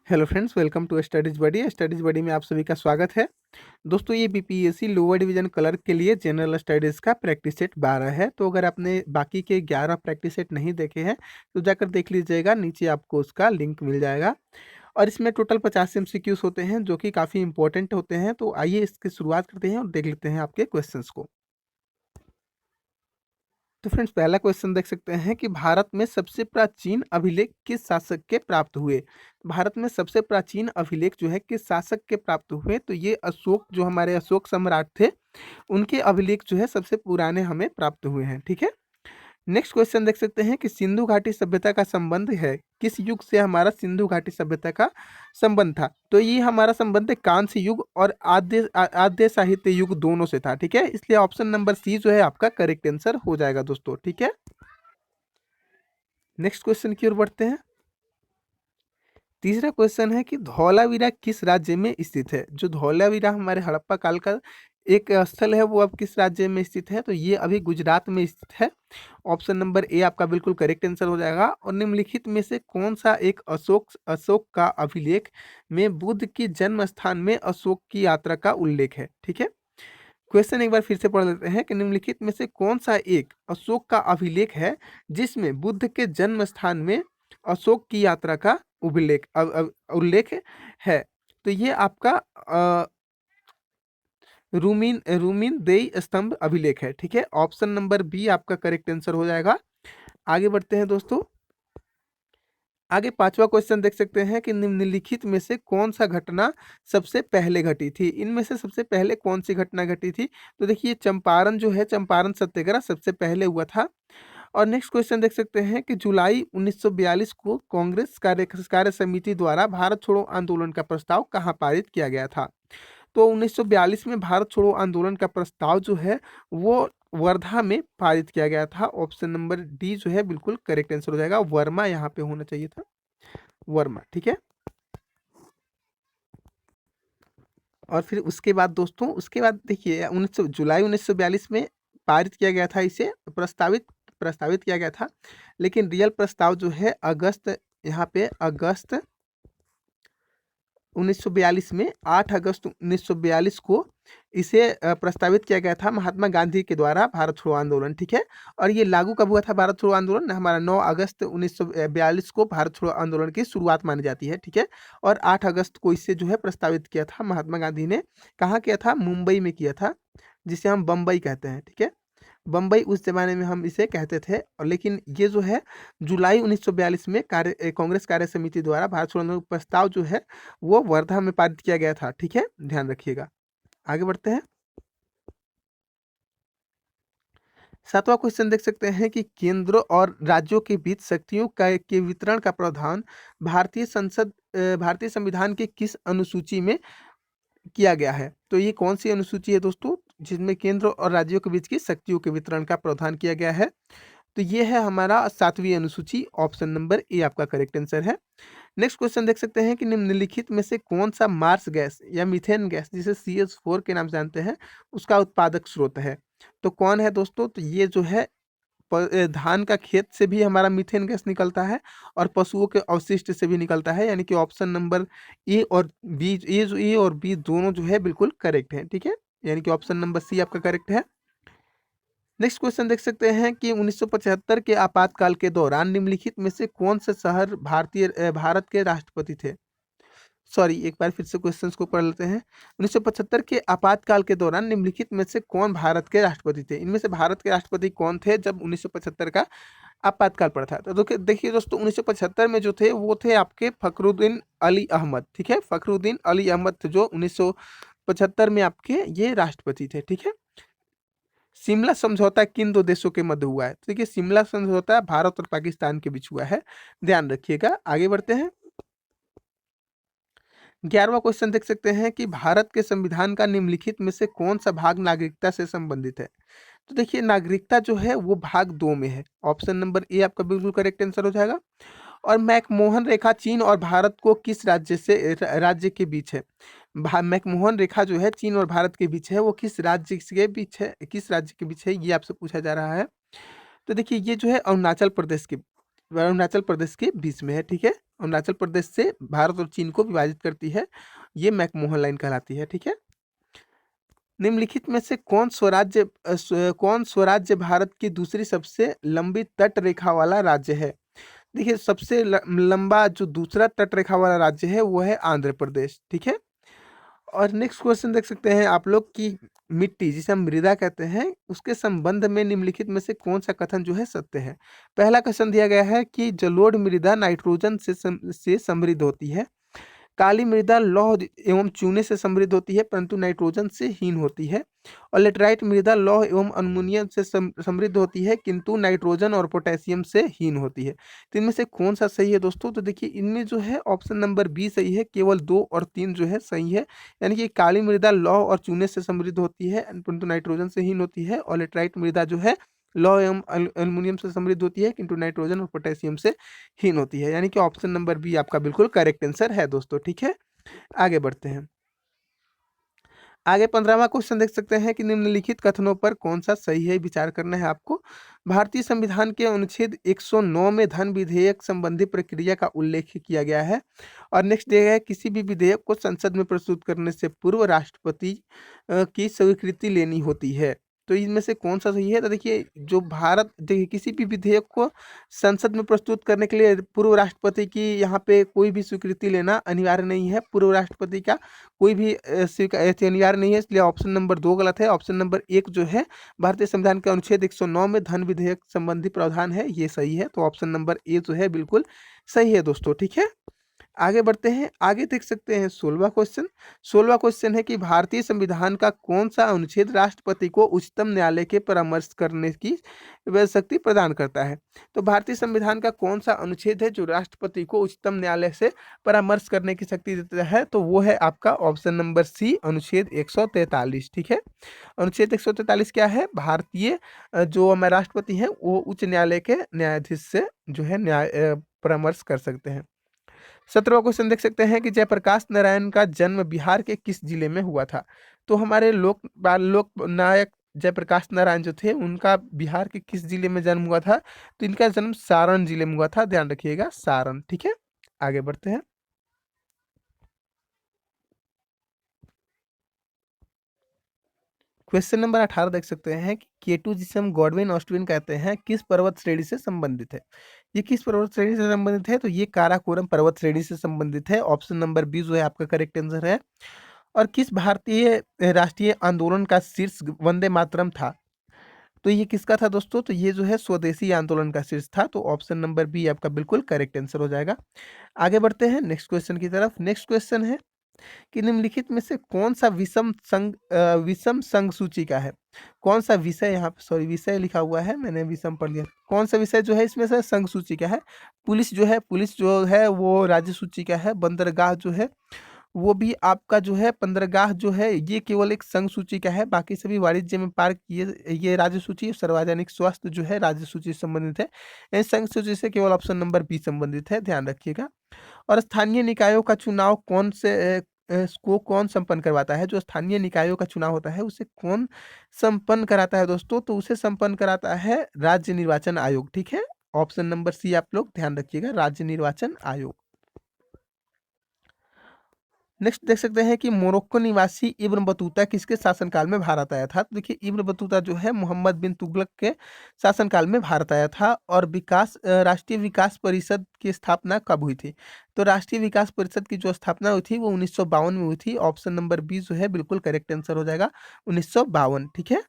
Hello friends, welcome to Studies Buddy. Studies Buddy में आप सभी का स्वागत है। दोस्तों, ये बीपीएससी लोअर डिवीजन क्लर्क के लिए जनरल स्टडीज़ का प्रैक्टिस सेट 12 है। तो अगर आपने बाकी के 11 प्रैक्टिस सेट नहीं देखे हैं तो जाकर देख लीजिएगा, नीचे आपको उसका लिंक मिल जाएगा। और इसमें टोटल 50 एमसीक्यूज होते हैं जो कि काफ़ी इंपॉर्टेंट होते हैं। तो आइए इसकी शुरुआत करते हैं और देख लेते हैं आपके क्वेश्चंस को। तो फ्रेंड्स, पहला क्वेश्चन देख सकते हैं कि भारत में सबसे प्राचीन अभिलेख किस शासक के प्राप्त हुए। भारत में सबसे प्राचीन अभिलेख जो है किस शासक के प्राप्त हुए, तो ये अशोक, जो हमारे अशोक सम्राट थे, उनके अभिलेख जो है सबसे पुराने हमें प्राप्त हुए हैं। ठीक है। नेक्स्ट क्वेश्चन देख सकते हैं कि सिंधु घाटी सभ्यता का संबंध है, किस युग से हमारा सिंधु घाटी सभ्यता का संबंध था। तो ये हमारा संबंध है कांस्य युग और आद्य साहित्य युग दोनों से था। ठीक है, इसलिए ऑप्शन नंबर सी जो है आपका करेक्ट आंसर हो जाएगा दोस्तों। ठीक है, नेक्स्ट क्वेश्चन की ओर बढ़ते हैं। तीसरा क्वेश्चन है कि धौलावीरा किस राज्य में स्थित है। जो धौलावीरा हमारे हड़प्पा काल का एक स्थल है, वो अब किस राज्य में स्थित है, तो ये अभी गुजरात में स्थित है। ऑप्शन नंबर ए आपका बिल्कुल करेक्ट आंसर हो जाएगा। और निम्नलिखित में से कौन सा एक अशोक का अभिलेख में बुद्ध की जन्म स्थान में अशोक की यात्रा का उल्लेख है। ठीक है, क्वेश्चन एक बार फिर से पढ़ लेते हैं कि निम्नलिखित में से कौन सा एक अशोक का अभिलेख है जिसमें बुद्ध के जन्म स्थान में अशोक की यात्रा का उल्लेख है। तो ये आपका रूमिन रूमिन देई स्तंभ अभिलेख है। ठीक है, ऑप्शन नंबर बी आपका करेक्ट आंसर हो जाएगा। आगे बढ़ते हैं दोस्तों। आगे पांचवा क्वेश्चन देख सकते हैं कि निम्नलिखित में से कौन सा घटना सबसे पहले घटी थी। इनमें से सबसे पहले कौन सी घटना घटी थी, तो देखिए चंपारण जो है, चंपारण सत्याग्रह सबसे पहले हुआ था। और नेक्स्ट क्वेश्चन देख सकते हैं कि जुलाई 1942 को कांग्रेस कार्य समिति द्वारा भारत छोड़ो आंदोलन का प्रस्ताव कहाँ पारित किया गया था। तो 1942 में भारत छोड़ो आंदोलन का प्रस्ताव जो है वो वर्धा में पारित किया गया था। ऑप्शन नंबर डी जो है बिल्कुल करेक्ट आंसर हो जाएगा। वर्मा यहाँ पे होना चाहिए था, वर्मा। ठीक है, और फिर उसके बाद दोस्तों, उसके बाद देखिए जुलाई 1942 में पारित किया गया था, इसे प्रस्तावित प्रस्तावित किया गया था। लेकिन रियल प्रस्ताव जो है अगस्त, यहाँ पे अगस्त 1942 में 8 अगस्त 1942 को इसे प्रस्तावित किया गया था महात्मा गांधी के द्वारा, भारत छोड़ो आंदोलन। ठीक है, और ये लागू कब हुआ था भारत छोड़ो आंदोलन, हमारा 9 अगस्त 1942 को भारत छोड़ो आंदोलन की शुरुआत मानी जाती है। ठीक है, और 8 अगस्त को इसे जो है प्रस्तावित किया था महात्मा गांधी ने। कहाँ किया था, मुंबई में किया था, जिसे हम बम्बई कहते हैं। ठीक है, बम्बई उस जमाने में हम इसे कहते थे। और लेकिन ये जो है जुलाई 1942 में कांग्रेस कार्य समिति द्वारा भारत छोड़ो आंदोलन प्रस्ताव जो है वो वर्धा में पारित किया गया था। ठीक है, ध्यान रखिएगा। आगे बढ़ते हैं। सातवां क्वेश्चन देख सकते हैं कि केंद्र और राज्यों के बीच शक्तियों के वितरण का प्रावधान भारतीय संविधान के किस अनुसूची में किया गया है। तो ये कौन सी अनुसूची है दोस्तों, जिसमें केंद्र और राज्यों के बीच की शक्तियों के वितरण का प्रावधान किया गया है। तो ये है हमारा 7वीं अनुसूची। ऑप्शन नंबर ए आपका करेक्ट आंसर है। नेक्स्ट क्वेश्चन देख सकते हैं कि निम्नलिखित में से कौन सा मार्स गैस या मीथेन गैस, जिसे CH4 के नाम से जानते हैं, उसका उत्पादक स्रोत है। तो कौन है दोस्तों, तो ये जो है धान का खेत से भी हमारा मीथेन गैस निकलता है और पशुओं के अवशिष्ट से भी निकलता है। यानी कि ऑप्शन नंबर ए और बी दोनों जो है बिल्कुल करेक्ट है। ठीक है, यानी कि ऑप्शन नंबर सी आपका करेक्ट है। नेक्स्ट क्वेश्चन देख सकते हैं कि 1975 के आपातकाल के दौरान निम्नलिखित में से कौन से शहर भारत के राष्ट्रपति थे। सॉरी, एक बार फिर से क्वेश्चंस को पढ़ लेते हैं। 1975 के आपातकाल के दौरान निम्नलिखित में से कौन भारत के राष्ट्रपति थे। इनमें से भारत के राष्ट्रपति कौन थे जब 1975 का आपातकाल पड़ा था। तो देखिए दोस्तों, 1975 में जो थे वो थे आपके फखरुद्दीन अली अहमद। ठीक है, फखरुद्दीन अली अहमद थे जो 1975 में आपके ये राष्ट्रपति थे। ठीक है, शिमला समझौता किन दो देशों के मध्य हुआ है। तो देखिए, शिमला समझौता भारत और पाकिस्तान के बीच हुआ है, ध्यान रखिएगा। आगे बढ़ते हैं। 11वां क्वेश्चन देख सकते हैं कि भारत के संविधान का निम्नलिखित में से कौन सा भाग नागरिकता से संबंधित है। तो देखिए, नागरिकता जो है वो भाग 2 में है। ऑप्शन नंबर ए आपका बिल्कुल करेक्ट आंसर हो जाएगा। और मैकमोहन रेखा चीन और भारत को किस राज्य के बीच है। मैकमोहन रेखा जो है चीन और भारत के बीच है, वो किस राज्य के बीच है, किस राज्य के बीच है, ये आपसे पूछा जा रहा है। तो देखिए, ये जो है अरुणाचल प्रदेश के अरुणाचल प्रदेश के बीच में है, ठीक है। अरुणाचल प्रदेश से भारत और चीन को विभाजित करती है, ये मैकमोहन लाइन कहलाती है, ठीक है। निम्नलिखित में से कौन स्वराज्य भारत की दूसरी सबसे लंबी तट रेखा वाला राज्य है? देखिए, सबसे लंबा जो दूसरा तट रेखा वाला राज्य है वो है आंध्र प्रदेश, ठीक है। और नेक्स्ट क्वेश्चन देख सकते हैं आप लोग की मिट्टी जिसे हम मृदा कहते हैं उसके संबंध में निम्नलिखित में से कौन सा कथन जो है सत्य है? पहला क्वेश्चन दिया गया है कि जलोढ़ मृदा नाइट्रोजन से समृद्ध होती है। काली मृदा लौह एवं चूने से समृद्ध होती है परंतु नाइट्रोजन से हीन होती है। और लेटराइट मृदा लौह एवं अमोनियम से समृद्ध होती है किंतु नाइट्रोजन और पोटेशियम से हीन होती है। तो इनमें से कौन सा सही है दोस्तों? तो देखिए, इनमें जो है ऑप्शन नंबर बी सही है, केवल 2 और 3 जो है सही है। यानी कि काली मृदा लौह और चूने से समृद्ध होती है परंतु नाइट्रोजन से हीन होती है, और लेटराइट मृदा जो है लौह एवं एल्युमिनियम से समृद्ध होती है किंतु नाइट्रोजन और पोटेशियम से हीन होती है। यानी कि ऑप्शन नंबर बी आपका बिल्कुल करेक्ट आंसर है दोस्तों, ठीक है। आगे बढ़ते हैं। आगे 15वां क्वेश्चन देख सकते हैं कि निम्नलिखित कथनों पर कौन सा सही है, विचार करना है आपको। भारतीय संविधान के अनुच्छेद 109 में धन विधेयक संबंधी प्रक्रिया का उल्लेख किया गया है। और नेक्स्ट दिया गया है किसी भी विधेयक को संसद में प्रस्तुत करने से पूर्व राष्ट्रपति की स्वीकृति लेनी होती है। तो इनमें से कौन सा सही है? तो देखिए, जो भारत देखिए किसी भी विधेयक को संसद में प्रस्तुत करने के लिए पूर्व राष्ट्रपति की यहाँ पे कोई भी स्वीकृति लेना अनिवार्य नहीं है। पूर्व राष्ट्रपति का कोई भी अनिवार्य नहीं है, इसलिए ऑप्शन नंबर 2 गलत है। ऑप्शन नंबर 1 जो है भारतीय संविधान के अनुच्छेद 109 में धन विधेयक संबंधी प्रावधान है, ये सही है। तो ऑप्शन नंबर ए जो है बिल्कुल सही है दोस्तों, ठीक है। आगे बढ़ते हैं। आगे देख सकते हैं 16वां क्वेश्चन। 16वां क्वेश्चन है कि भारतीय संविधान का कौन सा अनुच्छेद राष्ट्रपति को उच्चतम न्यायालय के परामर्श करने की वह शक्ति प्रदान करता है? तो भारतीय संविधान का कौन सा अनुच्छेद है जो राष्ट्रपति को उच्चतम न्यायालय से परामर्श करने की शक्ति देता है? तो वो है आपका ऑप्शन नंबर सी, अनुच्छेद 143, ठीक है। अनुच्छेद 143 क्या है? भारतीय जो हमारे राष्ट्रपति हैं वो उच्च न्यायालय के न्यायाधीश से जो है परामर्श कर सकते हैं। 17वां क्वेश्चन देख सकते हैं कि जयप्रकाश नारायण का जन्म बिहार के किस जिले में हुआ था? तो हमारे लोक नायक जयप्रकाश नारायण जो थे उनका बिहार के किस जिले में जन्म हुआ था? तो इनका जन्म सारण जिले में हुआ था, ध्यान रखिएगा, सारण, ठीक है। आगे बढ़ते हैं। क्वेश्चन नंबर 18 देख सकते हैं कि केटू जिसे हम गॉडविन ऑस्ट्विन कहते हैं किस पर्वत श्रेणी से संबंधित है? ये किस पर्वत श्रेणी से संबंधित है? तो ये काराकोरम पर्वत श्रेणी से संबंधित है। ऑप्शन नंबर बी जो है आपका करेक्ट आंसर है। और किस भारतीय राष्ट्रीय आंदोलन का शीर्ष वंदे मातरम था? तो ये किसका था दोस्तों? तो ये जो है स्वदेशी आंदोलन का शीर्ष था। तो ऑप्शन नंबर बी आपका बिल्कुल करेक्ट आंसर हो जाएगा। आगे बढ़ते हैं नेक्स्ट क्वेश्चन की तरफ। नेक्स्ट क्वेश्चन है कि निम्नलिखित में से कौन सा विषम संघ सूची का है? कौन सा विषय, यहाँ पे सॉरी विषय लिखा हुआ है, मैंने विषम पढ़ लिया। कौन सा विषय जो है इसमें से संघ सूची का है? पुलिस जो है वो राज्य सूची का है। बंदरगाह जो है वो भी आपका जो है, बंदरगाह जो है ये केवल एक संघ सूची का है। बाकी सभी वाणिज्य में पार्क ये राज्य सूची, सार्वजनिक स्वास्थ्य जो है राज्य सूची से संबंधित है। इस संघ सूची से केवल ऑप्शन नंबर बी संबंधित है, ध्यान रखिएगा। और स्थानीय निकायों का चुनाव कौन संपन्न करवाता है? जो स्थानीय निकायों का चुनाव होता है उसे कौन संपन्न कराता है दोस्तों? तो उसे संपन्न कराता है राज्य निर्वाचन आयोग, ठीक है। ऑप्शन नंबर सी आप लोग ध्यान रखिएगा, राज्य निर्वाचन आयोग। नेक्स्ट देख सकते हैं कि मोरक्को निवासी इब्न बतूता किसके शासनकाल में भारत आया था? तो देखिए, इब्न बतूता जो है मोहम्मद बिन तुगलक के शासनकाल में भारत आया था। और राष्ट्रीय विकास परिषद की स्थापना कब हुई थी? तो राष्ट्रीय विकास परिषद की जो स्थापना हुई थी वो 1952 में हुई थी। ऑप्शन नंबर बी जो है बिल्कुल करेक्ट आंसर हो जाएगा, 1952, ठीक है।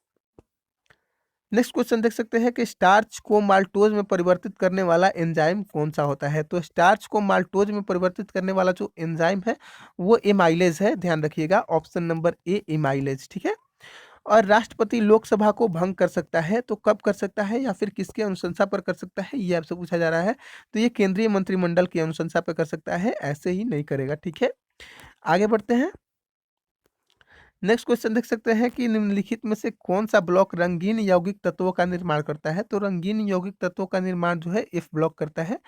नेक्स्ट क्वेश्चन देख सकते हैं कि स्टार्च को माल्टोज में परिवर्तित करने वाला एंजाइम कौन सा होता है? तो स्टार्च को माल्टोज में परिवर्तित करने वाला जो एंजाइम है वो एमाइलेज है, ध्यान रखिएगा, ऑप्शन नंबर ए एमाइलेज, ठीक है। और राष्ट्रपति लोकसभा को भंग कर सकता है तो कब कर सकता है या फिर किसके अनुशंसा पर कर सकता है, ये आपसे पूछा जा रहा है। तो ये केंद्रीय मंत्रिमंडल की अनुशंसा पर कर सकता है, ऐसे ही नहीं करेगा, ठीक है। आगे बढ़ते हैं। नेक्स्ट क्वेश्चन देख सकते हैं कि निम्नलिखित में से कौन सा ब्लॉक रंगीन यौगिक तत्वों का निर्माण करता है? तो रंगीन यौगिक तत्वों का निर्माण जो है एफ ब्लॉक करता है।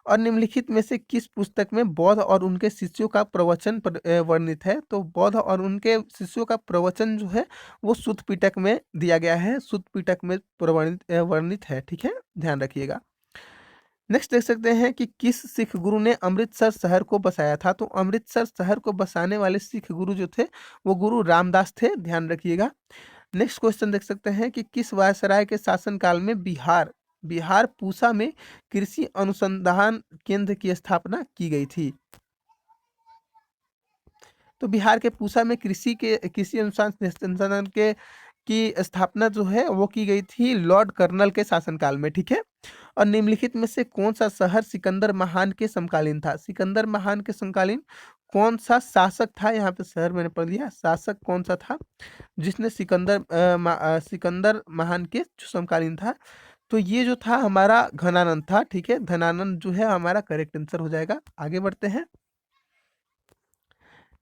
और निम्नलिखित में से किस पुस्तक में बौद्ध और उनके शिष्यों का प्रवचन वर्णित है? तो बौद्ध और उनके शिष्यों का प्रवचन जो है वो सुत्त पिटक में दिया गया है, सुत्त पिटक में वर्णित है, ठीक है, ध्यान रखिएगा। नेक्स्ट देख सकते हैं कि किस सिख गुरु ने अमृतसर शहर को बसाया था। तो अमृतसर शहर को बसाने वाले सिख गुरु जो थे वो गुरु रामदास थे, ध्यान रखिएगा। नेक्स्ट क्वेश्चन देख सकते हैं कि किस वायसराय के शासनकाल में बिहार बिहार पूसा में कृषि अनुसंधान केंद्र की स्थापना की गई थी। तो बिहार के पूसा में कृषि अनुसंधान के की स्थापना जो है वो की गई थी लॉर्ड कर्नल के शासनकाल में, ठीक है। और निम्नलिखित में से कौन सा शहर सिकंदर महान के समकालीन था। सिकंदर महान के समकालीन कौन सा शासक था, यहाँ पे शहर मैंने पढ़ लिया, शासक कौन सा था जिसने सिकंदर महान के जो समकालीन था। तो ये जो था हमारा घनानंद था, ठीक है। घनानंद जो है हमारा करेक्ट आंसर हो जाएगा। आगे बढ़ते हैं।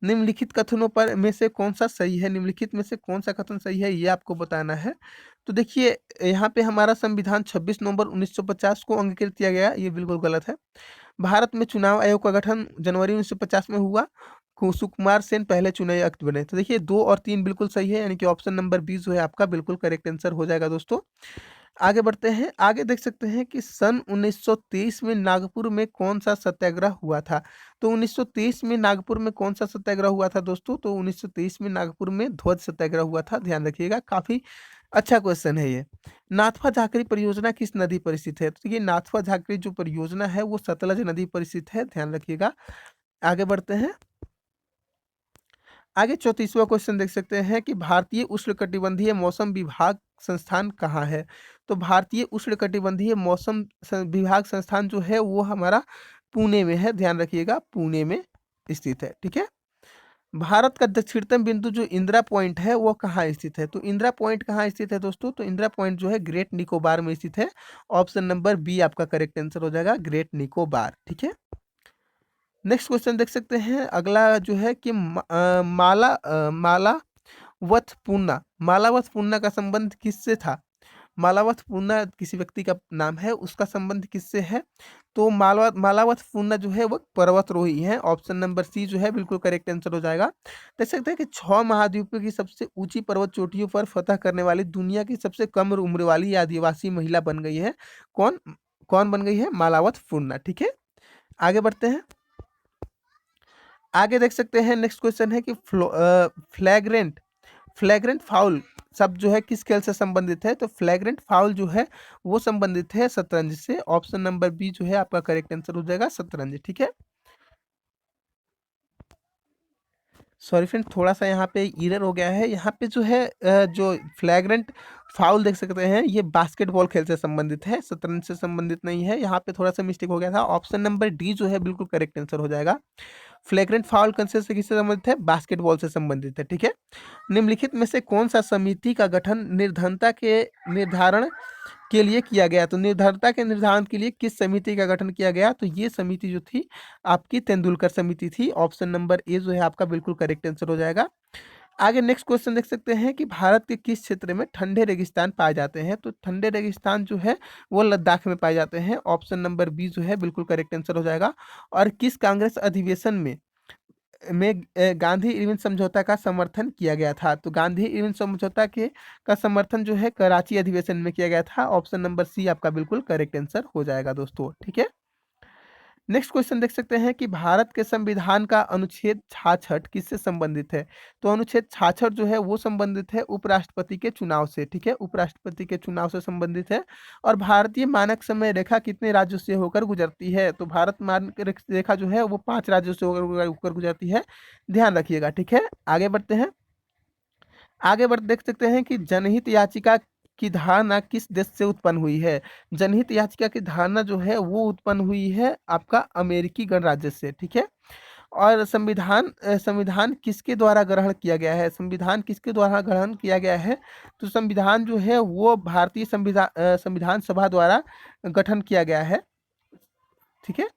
निम्नलिखित कथनों पर में से कौन सा सही है, निम्नलिखित में से कौन सा कथन सही है ये आपको बताना है। तो देखिए यहाँ पे हमारा संविधान 26 नवंबर 1950 को अंगीकृत किया गया, ये बिल्कुल गलत है। भारत में चुनाव आयोग का गठन जनवरी 1950 में हुआ। सुकुमार सेन पहले चुनाव आयुक्त बने। तो देखिए 2 और 3 बिल्कुल सही है, यानी कि ऑप्शन नंबर 20 जो है आपका बिल्कुल करेक्ट आंसर हो जाएगा दोस्तों। आगे बढ़ते हैं। आगे देख सकते हैं कि सन 1923 में नागपुर में कौन सा सत्याग्रह हुआ था। तो 1923 में नागपुर में कौन सा सत्याग्रह हुआ था दोस्तों। तो 1923 में नागपुर में ध्वज सत्याग्रह हुआ था, ध्यान रखिएगा। काफी अच्छा क्वेश्चन है ये। नाथपा झाकरी परियोजना किस नदी पर स्थित है। तो ये नाथपा झाकरी जो परियोजना है वो सतलज नदी पर स्थित है, ध्यान रखिएगा। आगे बढ़ते हैं। आगे 34वां क्वेश्चन देख सकते हैं कि भारतीय उष्णकटिबंधीय मौसम विभाग संस्थान कहाँ है। तो भारतीय उष्णकटिबंधीय मौसम विभाग संस्थान जो है वो हमारा पुणे में है, ध्यान रखिएगा, पुणे में स्थित है, ठीक है। भारत का दक्षिणतम बिंदु जो इंदिरा पॉइंट है वो कहाँ स्थित है। तो इंदिरा पॉइंट कहाँ स्थित है दोस्तों। तो इंदिरा पॉइंट जो है ग्रेट निकोबार में स्थित है। ऑप्शन नंबर बी आपका करेक्ट आंसर हो जाएगा, ग्रेट निकोबार, ठीक है। नेक्स्ट क्वेश्चन देख सकते हैं। अगला जो है कि मालावत पूर्णा का संबंध किससे था। मालावत पूर्णा किसी व्यक्ति का नाम है, उसका संबंध किससे है। तो मालावत पूर्णा जो है वो पर्वतरोही है। ऑप्शन नंबर सी जो है बिल्कुल करेक्ट आंसर हो जाएगा। देख सकते हैं कि 6 महाद्वीपों की सबसे ऊंची पर्वत चोटियों पर फतह करने वाली दुनिया की सबसे कम उम्र वाली आदिवासी महिला बन गई है। कौन कौन बन गई है, मालावत पूर्णा, ठीक है। आगे बढ़ते हैं। आगे देख सकते हैं। नेक्स्ट क्वेश्चन है कि फ्लैग्रेंट फ्लैग्रेंट फाउल शब्द जो है किस खेल से संबंधित है। तो फ्लैग्रेंट फाउल जो है वो संबंधित है शतरंज से। ऑप्शन नंबर बी जो है आपका करेक्ट आंसर हो जाएगा, शतरंज, ठीक है। सॉरी फ्रेंड, थोड़ा सा यहाँ पे एरर हो गया है। यहाँ पे जो है जो फ्लैग्रेंट फाउल देख सकते हैं ये बास्केटबॉल खेल से संबंधित है, शतरंज से संबंधित नहीं है। यहाँ पे थोड़ा सा मिस्टेक हो गया था। ऑप्शन नंबर डी जो है बिल्कुल करेक्ट आंसर हो जाएगा। फ्लैग्रेंट फाउल कंसेप्ट से किससे संबंधित है, बास्केटबॉल से संबंधित है, ठीक है। निम्नलिखित में से कौन सा समिति का गठन निर्धनता के निर्धारण के लिए किया गया। तो निर्धनता के निर्धारण के लिए किस समिति का गठन किया गया। तो ये समिति जो थी आपकी तेंदुलकर समिति थी। ऑप्शन नंबर ए जो है आपका बिल्कुल करेक्ट आंसर हो जाएगा। आगे नेक्स्ट क्वेश्चन देख सकते हैं कि भारत के किस क्षेत्र में ठंडे रेगिस्तान पाए जाते हैं। तो ठंडे रेगिस्तान जो है वो लद्दाख में पाए जाते हैं। ऑप्शन नंबर बी जो है बिल्कुल करेक्ट आंसर हो जाएगा। और किस कांग्रेस अधिवेशन में गांधी इरविन समझौता का समर्थन किया गया था। तो गांधी इरविन समझौता के का समर्थन जो है कराची अधिवेशन में किया गया था। ऑप्शन नंबर सी आपका बिल्कुल करेक्ट आंसर हो जाएगा दोस्तों, ठीक है। नेक्स्ट क्वेश्चन देख सकते हैं कि भारत के संविधान का अनुच्छेद 66 किससे संबंधित है। तो अनुच्छेद 66 जो है वो संबंधित है उपराष्ट्रपति के चुनाव से, ठीक है, उपराष्ट्रपति के चुनाव से संबंधित है। और भारतीय मानक समय रेखा कितने राज्यों से होकर गुजरती है। तो भारत मानक रेखा जो है वो 5 राज्यों से होकर गुजरती है, ध्यान रखिएगा, ठीक है। आगे बढ़ते हैं। आगे बढ़ देख सकते हैं कि जनहित याचिका की धारणा किस देश से उत्पन्न हुई है। जनहित याचिका की धारणा जो है वो उत्पन्न हुई है आपका अमेरिकी गणराज्य से, ठीक है। और संविधान किसके द्वारा ग्रहण किया गया है। संविधान किसके द्वारा ग्रहण किया गया है। तो संविधान जो है वो भारतीय संविधान सभा द्वारा गठन किया गया है, ठीक है।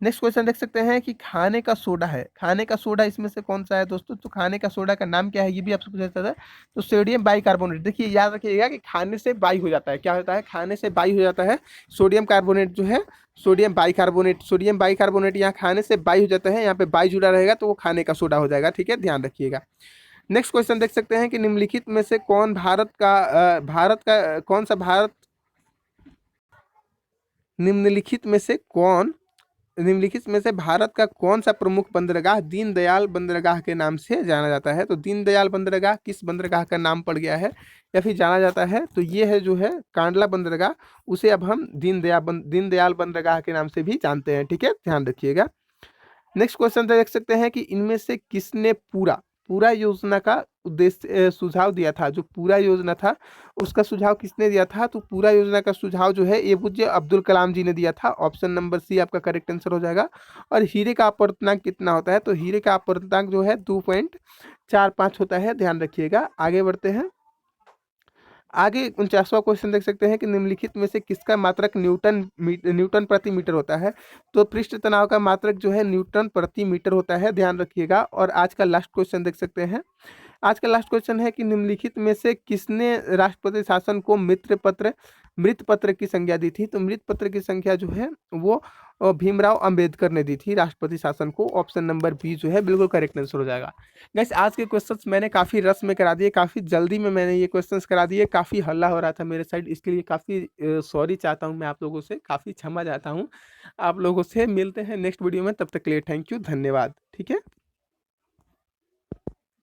नेक्स्ट क्वेश्चन देख सकते हैं कि खाने का सोडा है, खाने का सोडा इसमें से कौन सा है दोस्तों। तो खाने का सोडा का नाम क्या है ये भी आपसे पूछा जाता है। तो सोडियम बाइकार्बोनेट। देखिए याद रखिएगा कि खाने से बाई हो जाता है, क्या होता है, खाने से बाई हो जाता है। सोडियम कार्बोनेट जो है सोडियम बाइकार्बोनेट यहाँ खाने से बाई हो जाता है, यहाँ पे बाई जुड़ा रहेगा तो वो खाने का सोडा हो जाएगा, ठीक है, ध्यान रखिएगा। नेक्स्ट क्वेश्चन देख सकते हैं कि निम्नलिखित में से कौन भारत का कौन सा भारत निम्नलिखित में से भारत का कौन सा प्रमुख बंदरगाह दीनदयाल बंदरगाह के नाम से जाना जाता है? तो दीनदयाल बंदरगाह किस बंदरगाह का नाम पड़ गया है या फिर जाना जाता है? तो ये है जो है कांडला बंदरगाह, उसे अब हम दीनदयाल बंदरगाह के नाम से भी जानते हैं। ठीक है, ध्यान रखिएगा। नेक्स्ट क्वेश्चन देख सकते हैं कि इनमें से किसने पूरा पूरा योजना का उद्देश्य सुझाव दिया था? जो पूरा योजना था उसका सुझाव किसने दिया था? तो पूरा योजना का सुझाव जो है एपीजे अब्दुल कलाम जी ने दिया था। ऑप्शन नंबर सी आपका करेक्ट आंसर हो जाएगा। और हीरे का अपवर्तनांक कितना होता है? तो हीरे का अपवर्तनांक जो है 2.45 होता है, ध्यान रखिएगा। आगे बढ़ते हैं। आगे 49वां क्वेश्चन देख सकते हैं कि निम्नलिखित में से किसका मात्रक न्यूटन प्रति मीटर होता है? तो पृष्ठ तनाव का मात्रक जो है न्यूटन प्रति मीटर होता है, ध्यान रखिएगा। और आज का लास्ट क्वेश्चन देख सकते हैं। आज का लास्ट क्वेश्चन है कि निम्नलिखित में से किसने राष्ट्रपति शासन को मृत पत्र की संज्ञा दी थी? तो मृत पत्र की संख्या जो है वो भीमराव अंबेडकर ने दी थी राष्ट्रपति शासन को। ऑप्शन नंबर बी जो है बिल्कुल करेक्ट आंसर हो जाएगा। गैस आज के क्वेश्चंस मैंने काफ़ी रस में करा दिए, काफ़ी जल्दी में मैंने ये क्वेश्चंस करा दिए, काफ़ी हल्ला हो रहा था मेरे साइड, इसके लिए काफ़ी सॉरी चाहता हूँ मैं आप लोगों से, काफ़ी क्षमा चाहता हूँ। आप लोगों से मिलते हैं नेक्स्ट वीडियो में, तब तक के लिए थैंक यू, धन्यवाद। ठीक है।